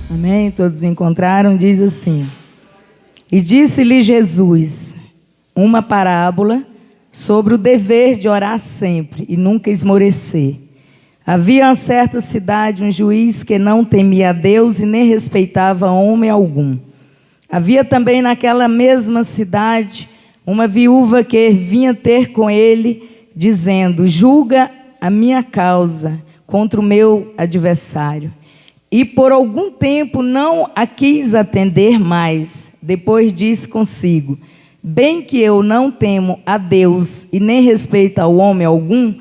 Amém? Todos encontraram? Diz assim: e disse-lhe Jesus uma parábola sobre o dever de orar sempre e nunca esmorecer. Havia em certa cidade um juiz que não temia a Deus e nem respeitava homem algum. Havia também naquela mesma cidade uma viúva que vinha ter com ele, dizendo: julga a minha causa contra o meu adversário. E por algum tempo não a quis atender mais. Depois disse consigo: bem que eu não temo a Deus e nem respeito ao homem algum,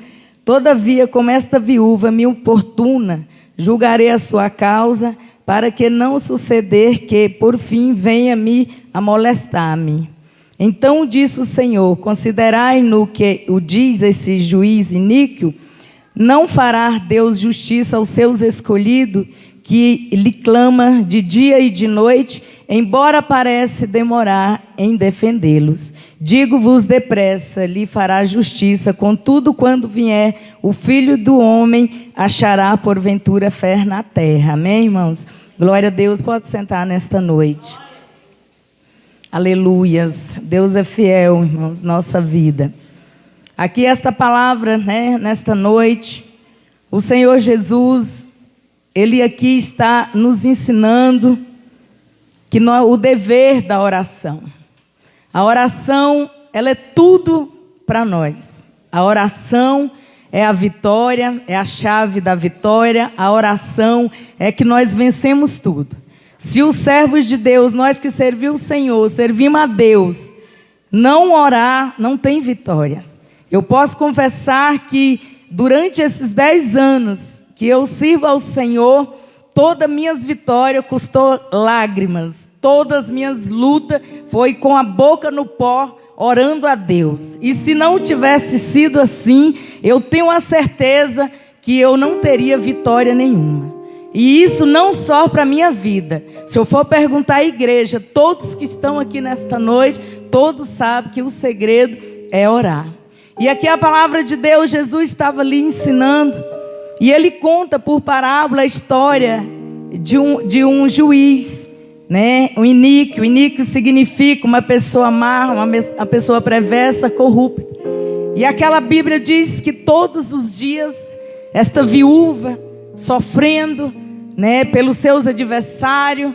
todavia, como esta viúva me importuna, julgarei a sua causa, para que não suceder que, por fim, venha-me a molestar-me. Então disse o Senhor: considerai no que o diz esse juiz iníquo, não fará Deus justiça aos seus escolhidos, que lhe clama de dia e de noite, embora parece demorar em defendê-los. Digo-vos depressa, lhe fará justiça, contudo, quando vier o Filho do Homem, achará porventura fé na terra. Amém, irmãos? Glória a Deus. Pode sentar nesta noite. Aleluias. Deus é fiel, irmãos, nossa vida. Aqui esta palavra, nesta noite, o Senhor Jesus, Ele aqui está nos ensinando que o dever da oração. A oração, ela é tudo para nós. A oração é a vitória, é a chave da vitória. A oração é que nós vencemos tudo. Se os servos de Deus, nós que servimos o Senhor, servimos a Deus, não orar, não tem vitórias. Eu posso confessar que durante esses 10 anos que eu sirvo ao Senhor, todas minhas vitórias custou lágrimas. Todas as minhas lutas foi com a boca no pó, orando a Deus. E se não tivesse sido assim, eu tenho a certeza que eu não teria vitória nenhuma. E isso não só para a minha vida. Se eu for perguntar à igreja, todos que estão aqui nesta noite, todos sabem que o segredo é orar. E aqui a palavra de Deus, Jesus estava ali ensinando. E ele conta por parábola a história de um juiz, um iníquo. Iníquo significa uma pessoa má, uma pessoa perversa, corrupta. E aquela Bíblia diz que todos os dias, esta viúva, sofrendo, pelos seus adversários,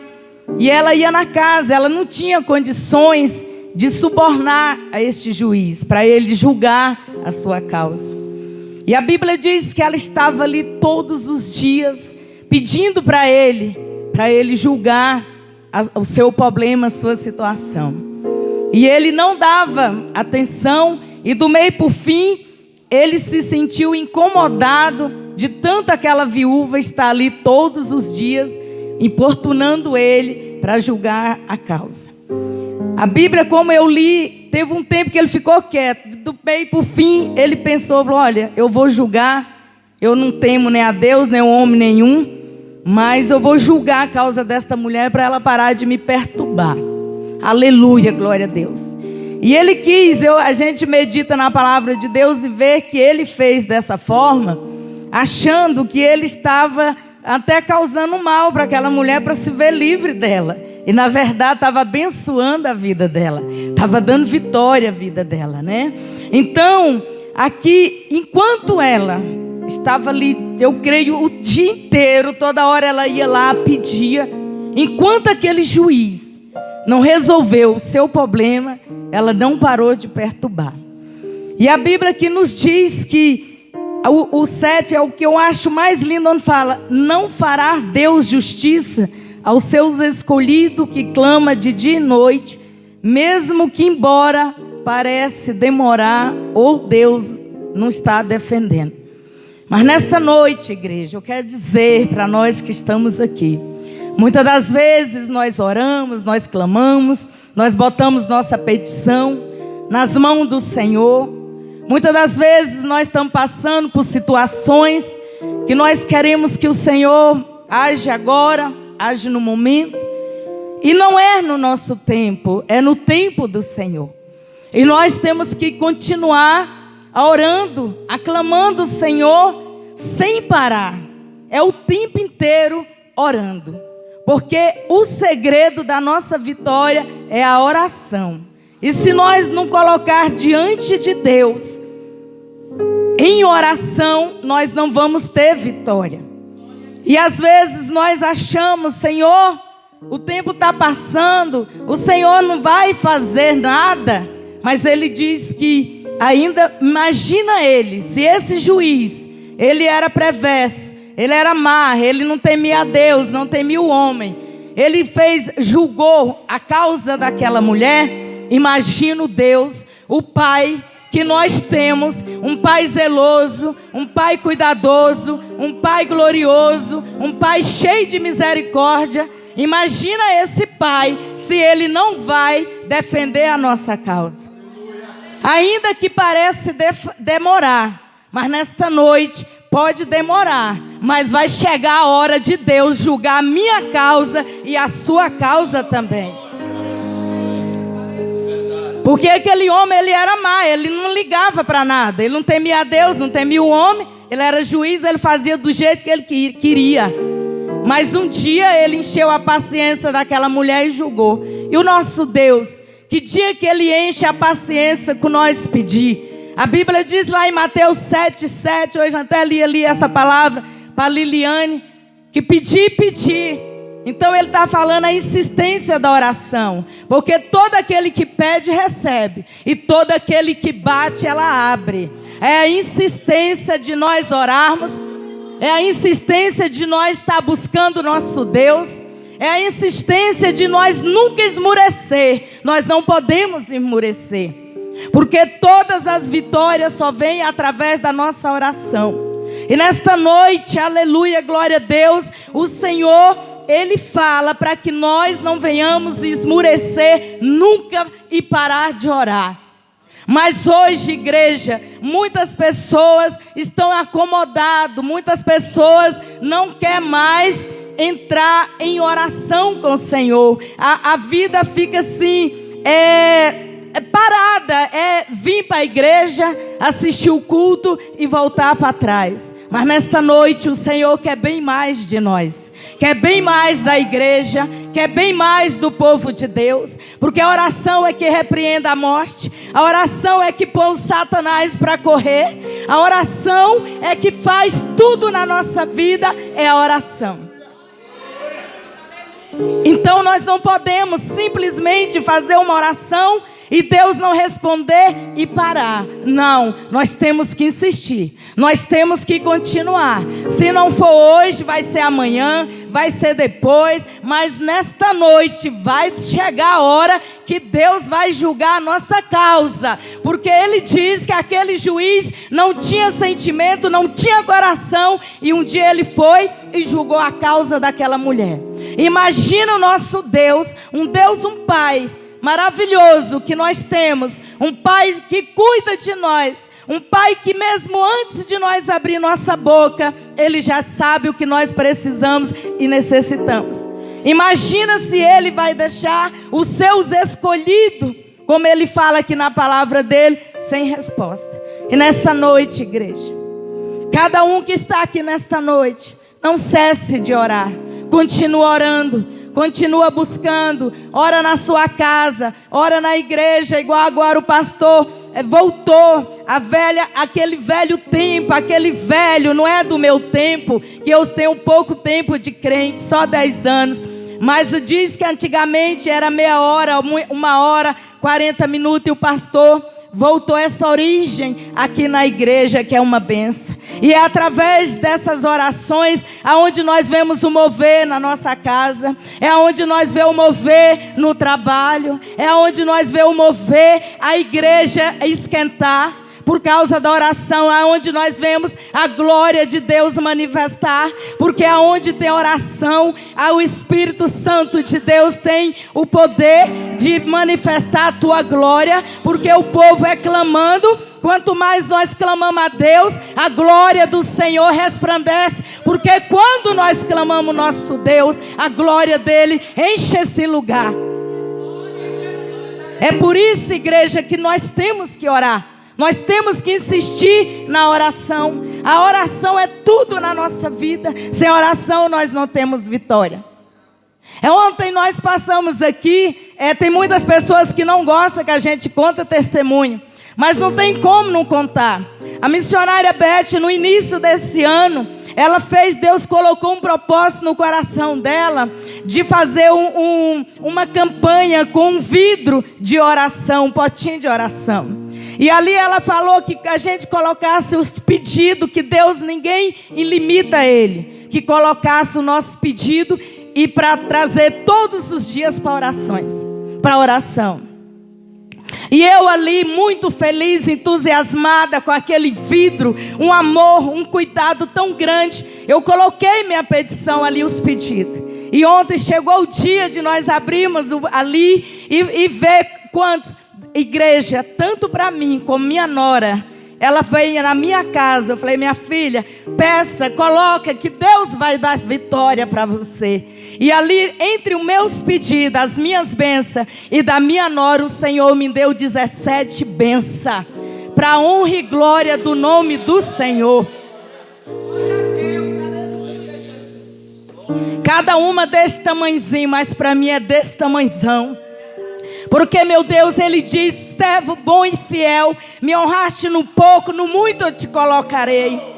e ela ia na casa, ela não tinha condições de subornar a este juiz, para ele julgar a sua causa. E a Bíblia diz que ela estava ali todos os dias, pedindo para ele julgar o seu problema, a sua situação. E ele não dava atenção, e do meio para o fim, ele se sentiu incomodado de tanto aquela viúva estar ali todos os dias, importunando ele para julgar a causa. A Bíblia, como eu li, teve um tempo que ele ficou quieto. Do meio para o fim, ele pensou: olha, eu vou julgar. Eu não temo nem a Deus, nem homem nenhum, mas eu vou julgar a causa desta mulher para ela parar de me perturbar. Aleluia, glória a Deus. E ele quis, a gente medita na palavra de Deus e vê que ele fez dessa forma, achando que ele estava até causando mal para aquela mulher, para se ver livre dela. E na verdade estava abençoando a vida dela, estava dando vitória à vida dela, Então, aqui, enquanto ela estava ali, eu creio, o dia inteiro, toda hora ela ia lá, pedia. Enquanto aquele juiz não resolveu o seu problema, ela não parou de perturbar. E a Bíblia aqui nos diz que o 7 é o que eu acho mais lindo, onde fala: não fará Deus justiça aos seus escolhidos que clama de dia e noite, mesmo que embora parece demorar, ou Deus não está defendendo. Mas nesta noite, igreja, eu quero dizer para nós que estamos aqui, muitas das vezes nós oramos, nós clamamos, nós botamos nossa petição nas mãos do Senhor. Muitas das vezes nós estamos passando por situações que nós queremos que o Senhor age agora, age no momento, e não é no nosso tempo, é no tempo do Senhor. E nós temos que continuar orando, aclamando o Senhor sem parar. É o tempo inteiro orando. Porque o segredo da nossa vitória é a oração. E se nós não colocar diante de Deus, em oração, nós não vamos ter vitória. E às vezes nós achamos, Senhor, o tempo está passando, o Senhor não vai fazer nada. Mas Ele diz que ainda, imagina Ele, se esse juiz, ele era perverso, ele era má, ele não temia a Deus, não temia o homem. Ele julgou a causa daquela mulher. Imagina o Deus, o Pai que nós temos, um Pai zeloso, um Pai cuidadoso, um Pai glorioso, um Pai cheio de misericórdia. Imagina esse Pai, se Ele não vai defender a nossa causa. Ainda que parece demorar, mas nesta noite pode demorar, mas vai chegar a hora de Deus julgar a minha causa e a sua causa também. Porque aquele homem, ele era mau, ele não ligava para nada, ele não temia a Deus, não temia o homem, ele era juiz, ele fazia do jeito que ele queria. Mas um dia ele encheu a paciência daquela mulher e julgou. E o nosso Deus, que dia que Ele enche a paciência com nós pedir? A Bíblia diz lá em Mateus 7:7, hoje até li essa palavra para Liliane, que pedir. Então Ele está falando a insistência da oração. Porque todo aquele que pede, recebe. E todo aquele que bate, ela abre. É a insistência de nós orarmos. É a insistência de nós estar buscando o nosso Deus. É a insistência de nós nunca esmurecer. Nós não podemos esmurecer. Porque todas as vitórias só vêm através da nossa oração. E nesta noite, aleluia, glória a Deus, o Senhor, Ele fala para que nós não venhamos esmurecer nunca e parar de orar. Mas hoje, igreja, muitas pessoas estão acomodadas, muitas pessoas não querem mais entrar em oração com o Senhor. A vida fica assim, parada, vir para a igreja, assistir o culto e voltar para trás. Mas nesta noite o Senhor quer bem mais de nós, quer bem mais da igreja, quer bem mais do povo de Deus. Porque a oração é que repreende a morte, a oração é que põe o Satanás para correr, a oração é que faz tudo na nossa vida, é a oração. Então nós não podemos simplesmente fazer uma oração e Deus não responder e parar. Não, nós temos que insistir. Nós temos que continuar. Se não for hoje, vai ser amanhã, vai ser depois. Mas nesta noite vai chegar a hora que Deus vai julgar a nossa causa. Porque Ele diz que aquele juiz não tinha sentimento, não tinha coração. E um dia ele foi e julgou a causa daquela mulher. Imagina o nosso Deus, um Pai maravilhoso que nós temos, um Pai que cuida de nós, um Pai que mesmo antes de nós abrir nossa boca, Ele já sabe o que nós precisamos e necessitamos. Imagina se Ele vai deixar os seus escolhidos, como Ele fala aqui na palavra dele, sem resposta. E nesta noite, igreja, cada um que está aqui nesta noite, não cesse de orar, continua orando, continua buscando, ora na sua casa, ora na igreja, igual agora o pastor voltou, aquele velho tempo, aquele velho, não é do meu tempo, que eu tenho pouco tempo de crente, só 10 anos, mas diz que antigamente era meia hora, 1 hora, 40 minutos, e o pastor voltou essa origem aqui na igreja, que é uma bênção. E é através dessas orações aonde nós vemos o mover na nossa casa, é aonde nós vemos o mover no trabalho, é aonde nós vemos o mover a igreja esquentar. Por causa da oração, aonde nós vemos a glória de Deus manifestar. Porque aonde tem oração, o Espírito Santo de Deus tem o poder de manifestar a tua glória. Porque o povo é clamando. Quanto mais nós clamamos a Deus, a glória do Senhor resplandece. Porque quando nós clamamos nosso Deus, a glória dele enche esse lugar. É por isso, igreja, que nós temos que orar. Nós temos que insistir na oração. A oração é tudo na nossa vida. Sem oração nós não temos vitória. Ontem nós passamos aqui, tem muitas pessoas que não gostam que a gente conta testemunho, mas não tem como não contar. A missionária Beth, no início desse ano, Deus colocou um propósito no coração dela de fazer uma campanha com um vidro de oração, um potinho de oração. E ali ela falou que a gente colocasse os pedidos, que Deus, ninguém limita Ele, que colocasse o nosso pedido e para trazer todos os dias para oração. E eu ali muito feliz, entusiasmada com aquele vidro, um amor, um cuidado tão grande, eu coloquei minha petição ali, os pedidos. E ontem chegou o dia de nós abrirmos ali e ver quantos, igreja, tanto para mim como minha nora, ela veio na minha casa. Eu falei: minha filha, peça, coloca, que Deus vai dar vitória para você. E ali, entre os meus pedidos, as minhas bênçãos e da minha nora, o Senhor me deu 17 bênçãos, para honra e glória do nome do Senhor. Cada uma desse tamanhozinho, mas para mim é desse tamanhozão. Porque meu Deus, Ele diz: servo bom e fiel, me honraste no pouco, no muito eu te colocarei.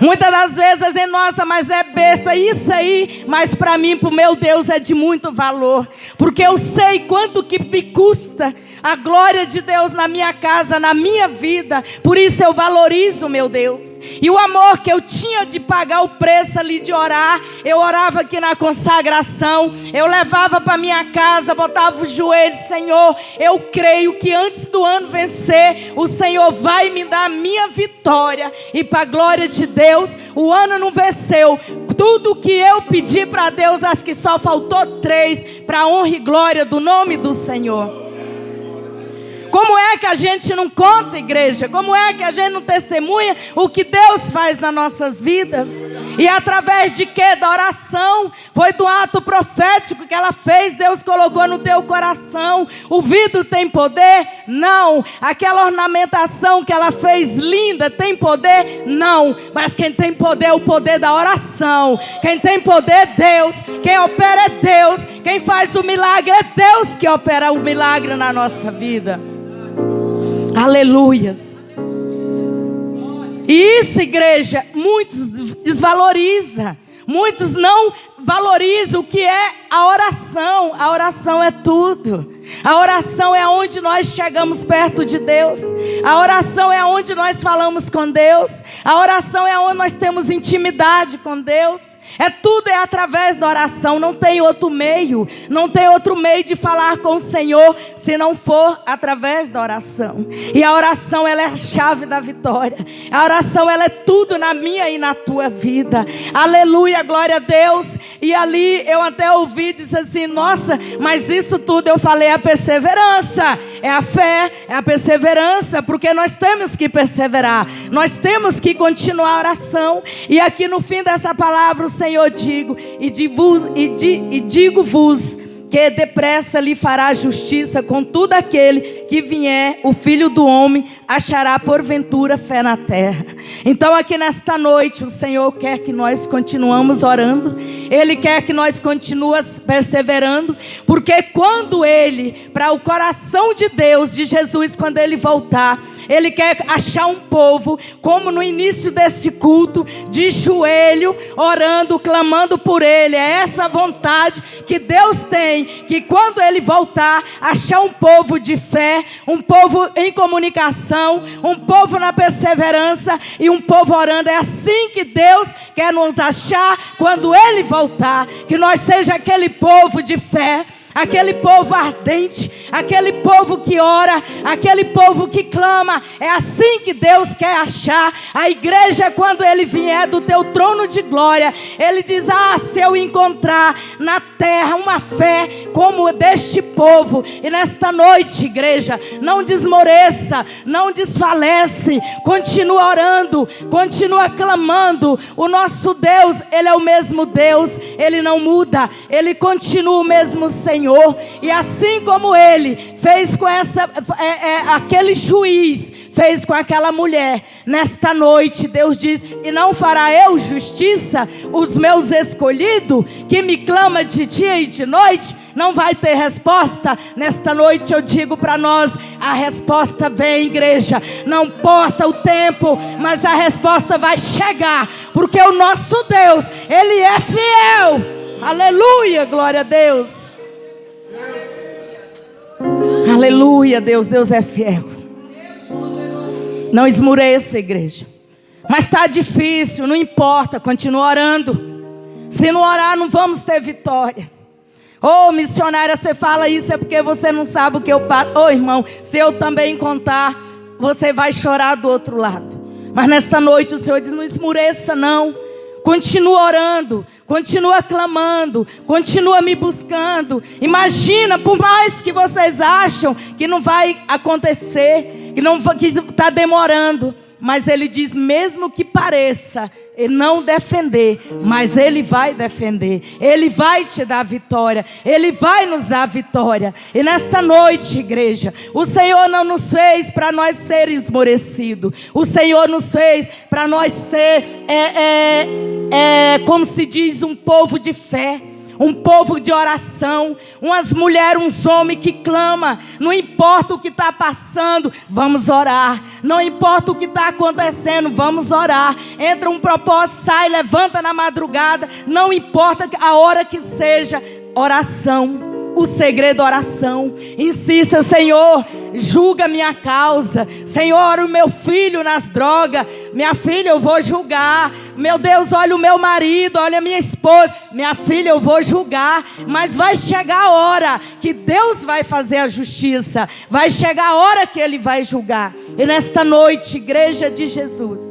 Muitas das vezes a gente, nossa, mas é besta isso aí, mas para mim, para o meu Deus, é de muito valor, porque eu sei quanto que me custa a glória de Deus na minha casa, na minha vida. Por isso eu valorizo, meu Deus. E o amor que eu tinha de pagar o preço ali de orar, eu orava aqui na consagração, eu levava para minha casa, botava o joelho: Senhor, eu creio que antes do ano vencer, o Senhor vai me dar a minha vitória. E para a glória de Deus, o ano não venceu. Tudo que eu pedi para Deus, acho que só faltou 3, para a honra e glória do nome do Senhor. Como é que a gente não conta, igreja? Como é que a gente não testemunha o que Deus faz nas nossas vidas? E através de quê? Da oração. Foi do ato profético que ela fez, Deus colocou no teu coração. O vidro tem poder? Não. Aquela ornamentação que ela fez linda tem poder? Não. Mas quem tem poder é o poder da oração. Quem tem poder é Deus. Quem opera é Deus. Quem faz o milagre é Deus que opera o milagre na nossa vida. Aleluias. E isso, igreja, muitos desvaloriza. Muitos não valorizam o que é a oração. A oração é tudo. A oração é onde nós chegamos perto de Deus. A oração é onde nós falamos com Deus. A oração é onde nós temos intimidade com Deus. Tudo é através da oração. Não tem outro meio. Não tem outro meio de falar com o Senhor se não for através da oração. E a oração, ela é a chave da vitória. A oração, ela é tudo na minha e na tua vida. Aleluia, glória a Deus. E ali eu até ouvi, disse assim: nossa, mas isso tudo, eu falei, a perseverança, é a fé, é a perseverança, porque nós temos que perseverar, nós temos que continuar a oração. E aqui no fim dessa palavra, o Senhor digo-vos que depressa lhe fará justiça com todo aquele que vier, o Filho do Homem achará porventura fé na terra. Então aqui nesta noite o Senhor quer que nós continuamos orando. Ele quer que nós continuemos perseverando, porque quando Ele, para o coração de Deus, de Jesus, quando Ele voltar, Ele quer achar um povo, como no início desse culto, de joelho, orando, clamando por Ele. É essa vontade que Deus tem, que quando Ele voltar, achar um povo de fé, um povo em comunicação, um povo na perseverança e um povo orando. É assim que Deus quer nos achar quando Ele voltar, que nós seja aquele povo de fé, aquele povo ardente, aquele povo que ora, aquele povo que clama. É assim que Deus quer achar a igreja quando Ele vier do teu trono de glória. Ele diz: se eu encontrar na terra uma fé como deste povo. E nesta noite, igreja, não desmoreça, não desfalece, continua orando, continua clamando. O nosso Deus, Ele é o mesmo Deus, Ele não muda, Ele continua o mesmo Senhor. E assim como Ele fez com aquele juiz, fez com aquela mulher. Nesta noite Deus diz: e não fará eu justiça os meus escolhidos, que me clama de dia e de noite? Não vai ter resposta? Nesta noite eu digo para nós: a resposta vem, igreja. Não importa o tempo, mas a resposta vai chegar, porque o nosso Deus, Ele é fiel. Aleluia, glória a Deus. Aleluia, Deus é fiel. Não esmoreça, igreja. Mas está difícil, não importa, continua orando. Se não orar, não vamos ter vitória. Ô, missionária, você fala isso é porque você não sabe o que eu passo. Ô, irmão, se eu também contar, você vai chorar do outro lado. Mas nesta noite o Senhor diz: não esmoreça não. Continua orando, continua clamando, continua me buscando. Imagina, por mais que vocês acham que não vai acontecer, que está demorando, mas Ele diz: mesmo que pareça não defender, mas Ele vai defender. Ele vai te dar vitória. Ele vai nos dar vitória. E nesta noite, igreja, o Senhor não nos fez para nós ser esmorecidos. O Senhor nos fez para nós ser, como se diz, um povo de fé. Um povo de oração, umas mulheres, uns homens que clamam. Não importa o que está passando, vamos orar. Não importa o que está acontecendo, vamos orar. Entra um propósito, sai, levanta na madrugada. Não importa a hora que seja, oração. O segredo, oração. Insista: Senhor, julga minha causa. Senhor, o meu filho nas drogas. Minha filha, eu vou julgar. Meu Deus, olha o meu marido, olha a minha esposa. Minha filha, eu vou julgar. Mas vai chegar a hora que Deus vai fazer a justiça. Vai chegar a hora que Ele vai julgar. E nesta noite, igreja de Jesus,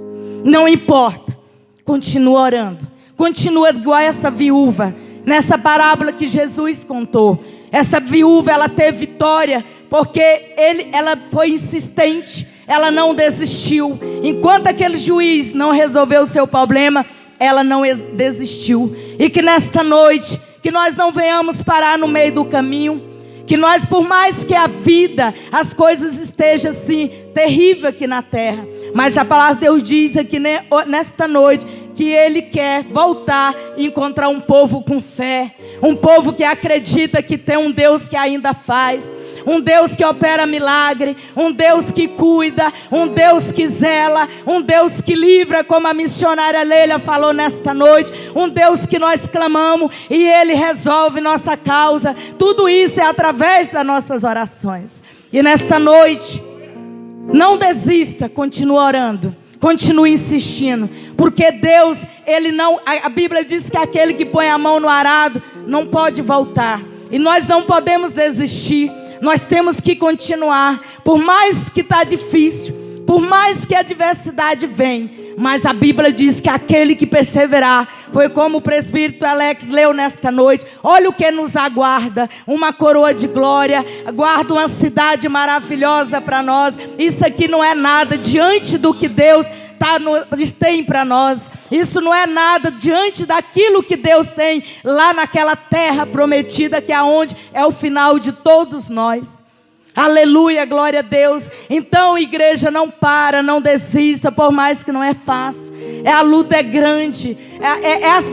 não importa, continua orando. Continua igual essa viúva. Nessa parábola que Jesus contou, essa viúva, ela teve vitória porque ela foi insistente, ela não desistiu. Enquanto aquele juiz não resolveu o seu problema, ela não desistiu. E que nesta noite, que nós não venhamos parar no meio do caminho, que nós, por mais que a vida, as coisas estejam assim, terrível aqui na terra, mas a palavra de Deus diz aqui nesta noite, que Ele quer voltar e encontrar um povo com fé. Um povo que acredita que tem um Deus que ainda faz. Um Deus que opera milagre. Um Deus que cuida. Um Deus que zela. Um Deus que livra, como a missionária Leila falou nesta noite. Um Deus que nós clamamos e Ele resolve nossa causa. Tudo isso é através das nossas orações. E nesta noite, não desista, continue orando. Continue insistindo, porque Deus, Ele não, a Bíblia diz que aquele que põe a mão no arado não pode voltar. E nós não podemos desistir, nós temos que continuar. Por mais que está difícil, por mais que a adversidade vem, mas a Bíblia diz que aquele que perseverar, foi como o presbítero Alex leu nesta noite, olha o que nos aguarda, uma coroa de glória, aguarda uma cidade maravilhosa para nós. Isso aqui não é nada diante do que Deus tem para nós. Isso não é nada diante daquilo que Deus tem lá naquela terra prometida, que é onde é o final de todos nós. Aleluia, glória a Deus. Então, igreja, não para, não desista, por mais que não é fácil. A luta é grande,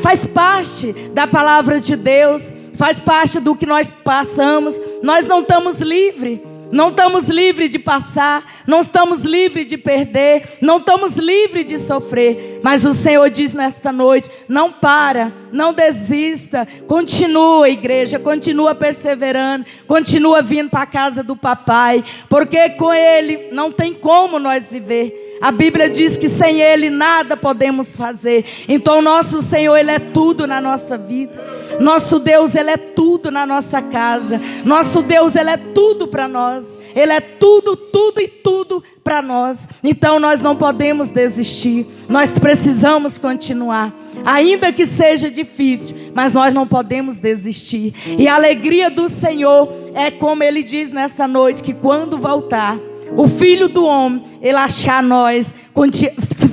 faz parte da palavra de Deus, faz parte do que nós passamos. Nós não estamos livres. Não estamos livres de passar, não estamos livres de perder, não estamos livres de sofrer. Mas o Senhor diz nesta noite: não para, não desista, continua, igreja, continua perseverando, continua vindo para a casa do papai, porque com Ele não tem como nós viver. A Bíblia diz que sem Ele nada podemos fazer. Então nosso Senhor, Ele é tudo na nossa vida. Nosso Deus, Ele é tudo na nossa casa. Nosso Deus, Ele é tudo para nós. Ele é tudo, tudo e tudo para nós. Então nós não podemos desistir. Nós precisamos continuar. Ainda que seja difícil, mas nós não podemos desistir. E a alegria do Senhor é como Ele diz nessa noite, que quando voltar, o Filho do Homem, Ele achar nós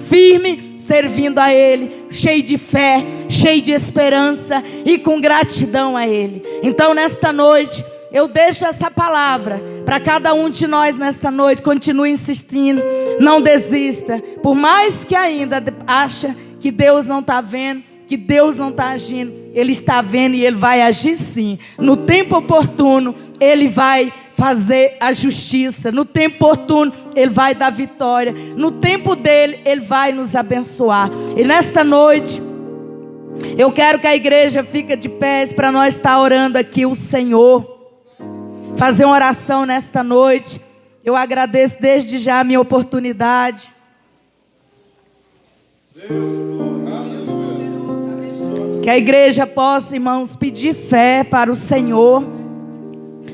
firme, servindo a Ele, cheio de fé, cheio de esperança e com gratidão a Ele. Então nesta noite, eu deixo essa palavra para cada um de nós nesta noite. Continue insistindo, não desista. Por mais que ainda acha que Deus não está vendo, que Deus não está agindo, Ele está vendo e Ele vai agir sim. No tempo oportuno, Ele vai fazer a justiça. No tempo oportuno, Ele vai dar vitória. No tempo dEle, Ele vai nos abençoar. E nesta noite, eu quero que a igreja fique de pés para nós estar orando aqui o Senhor. Fazer uma oração nesta noite. Eu agradeço desde já a minha oportunidade. Que a igreja possa, irmãos, pedir fé para o Senhor.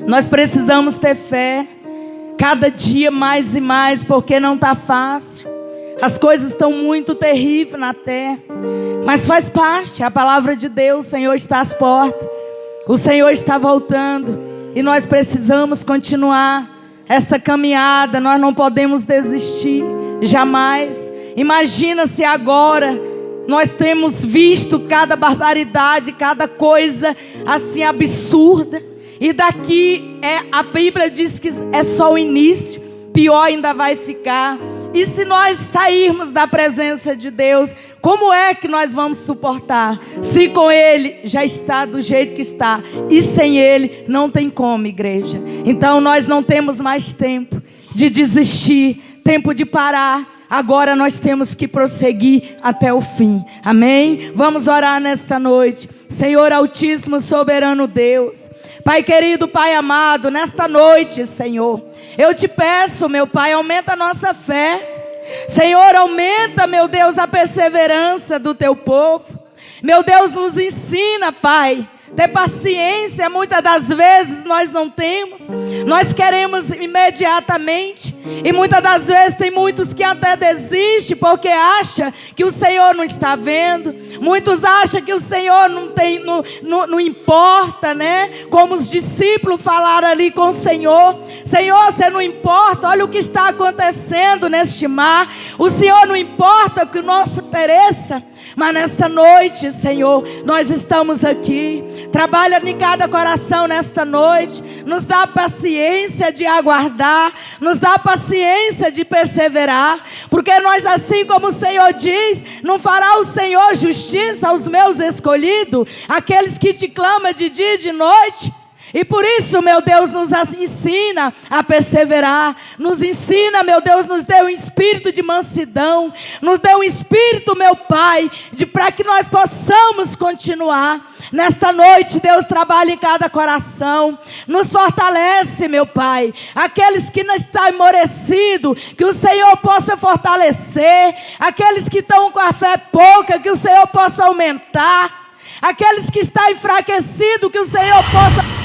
Nós precisamos ter fé. Cada dia mais e mais, porque não está fácil. As coisas estão muito terríveis na terra. Mas faz parte, a palavra de Deus, o Senhor está às portas. O Senhor está voltando. E nós precisamos continuar esta caminhada. Nós não podemos desistir, jamais. Imagina se agora nós temos visto cada barbaridade, cada coisa assim absurda. E daqui, a Bíblia diz que é só o início. Pior ainda vai ficar. E se nós sairmos da presença de Deus, como é que nós vamos suportar? Se com Ele já está do jeito que está, e sem Ele não tem como, igreja. Então nós não temos mais tempo de desistir, tempo de parar. Agora nós temos que prosseguir até o fim. Amém? Vamos orar nesta noite. Senhor Altíssimo, soberano Deus, Pai querido, Pai amado, nesta noite, Senhor, eu te peço, meu Pai, aumenta a nossa fé. Senhor, aumenta, meu Deus, a perseverança do teu povo. Meu Deus, nos ensina, Pai, ter paciência. Muitas das vezes nós não temos. Nós queremos imediatamente. E muitas das vezes tem muitos que até desistem porque acham que o Senhor não está vendo. Muitos acham que o Senhor não importa, né? Como os discípulos falaram ali com o Senhor. Senhor, você não importa. Olha o que está acontecendo neste mar. O Senhor não importa que o nosso pereça. Mas nesta noite, Senhor, nós estamos aqui. Trabalha em cada coração nesta noite. Nos dá paciência de aguardar. Nos dá paciência de perseverar. Porque nós, assim como o Senhor diz, não fará o Senhor justiça aos meus escolhidos, aqueles que te clamam de dia e de noite. E por isso, meu Deus, nos ensina a perseverar. Nos ensina, meu Deus, nos dê um espírito de mansidão. Nos dê um espírito, meu Pai, para que nós possamos continuar. Nesta noite, Deus trabalha em cada coração. Nos fortalece, meu Pai. Aqueles que não estão emorecidos, que o Senhor possa fortalecer. Aqueles que estão com a fé pouca, que o Senhor possa aumentar. Aqueles que estão enfraquecidos, que o Senhor possa